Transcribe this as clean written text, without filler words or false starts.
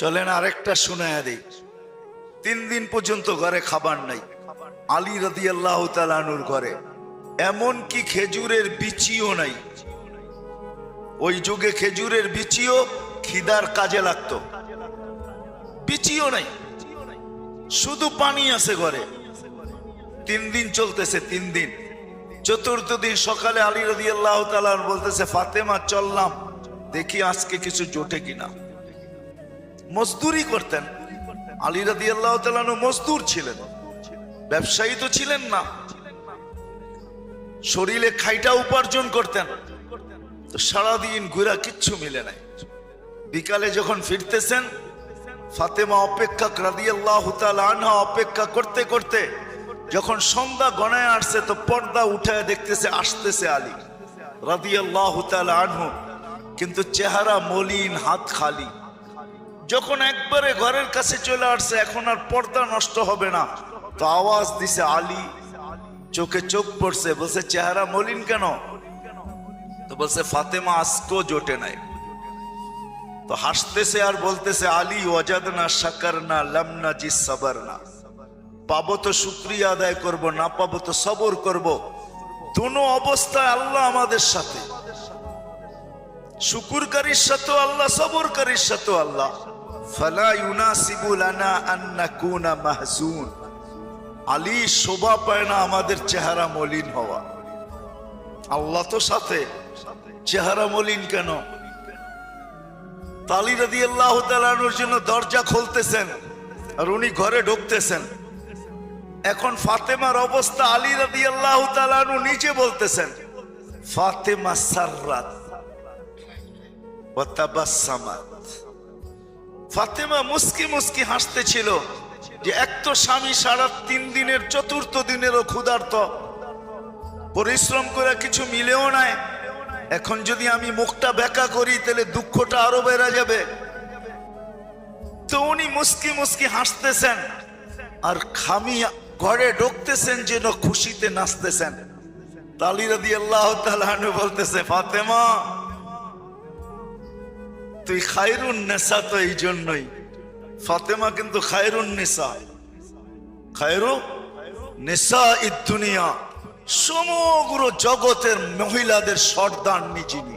চলেন আরেকটা শুনায়া দেই। 3 দিন পর্যন্ত ঘরে খাবার নাই আলী রাদিয়াল্লাহু তাআলা আনহুর ঘরে, এমন কি খেজুরের বিচিও নাই। ওই যুগে খেজুরের বিচিও খিদার কাজে লাগতো, বিচিও নাই, শুধু পানি আছে ঘরে। 3 দিন চলতেছে, 3 দিন। চতুর্থ দিন সকালে আলী রাদিয়াল্লাহু তাআলা বলতেছে, ফাতেমা চললাম দেখি আজকে কিছু জোটে কিনা। মজদুরি করতেন আলী রাদিয়াল্লাহু তাআলা, মজদুর ছিলেন, ব্যবসায়ী তো ছিলেন না, শরীরে খাইটা উপার্জন করতেন। তো সারাদিন ঘুরা কিচ্ছু মিলে নাই। বিকালে যখন ফিরতেছেন, ফাতেমা অপেক্ষা রাদিয়াল্লাহু তাআলা আনহা অপেক্ষা করতে করতে যখন সন্ধ্যা গণায় আসছে, তো পর্দা উঠায় দেখতেছে আসতেছে আলী রাদিয়াল্লাহু তাআলা আনহু, কিন্তু চেহারা মলিন, হাত খালি। যখন একবারে ঘরের কাছে চলে আসছে, এখন আর পর্দা নষ্ট হবে না, তো আওয়াজ দিছে আলী। চোখে চোখ পড়ছে, বলছে চেহারা মলিন কেন? তো বলছে ফাতেমা আজকেও জোটে নাই। তো হাসতেছে আর বলতেছে, আলী ওয়াজাদনা শাকারনা লাম নাজিস সাবারনা, পাবো তো শুকরিয়া আদায় করব, না পাবো তো সবর করব। দোনো অবস্থায় আল্লাহ আমাদের সাথে, শুকুরকারীর সাথেও আল্লাহ, সবরকারীর সাথেও আল্লাহ। ফালা ইউনাসিবু লানা আন নাকুনা মাহজুন, আলী শোভা পায় না আমাদের চেহারা মলিন হওয়া। আল্লাহ তো সাথে, চেহারা মলিন কেন? আলী রাদিয়াল্লাহু তাআলা আনহুর জন্য দরজা খুলতেছেন আর উনি ঘরে ঢুকতেছেন। এখন ফাতেমার অবস্থা, আলী রাদিয়াল্লাহু তাআলা আনহু নিজে বলতেছেন, ফাতেমা সাররাত ওয়া তাবাসসামাত, ফাতেমা মুস্কি মুস্কি হাসতেছিল। যে এক তো স্বামী সারা 3 দিনের, চতুর্থ দিনেরও ক্ষুধার্ত, পরিশ্রম করে কিছু মিলেও নাই। এখন যদি আমি মুখটা বেঁকা করি তাহলে দুঃখটা আরো বেড়ে যাবে। তো উনি মুস্কি মুস্কি হাসতেছেন আর খামি ঘরে ঢুকতেছেন, যেন খুশিতে নাচতেছেন। আলী রাদিয়াল্লাহু তাআলা আনহু বলতেছে, ফাতেমা তুই খায়রুন নিসা, তো এই জন্যই ফাতেমা কিন্তু খায়রুন নিসা, খায়রু নিসা ইদ দুনিয়া, সমগ্র জগতের মহিলাদের সর্দারনি যিনি।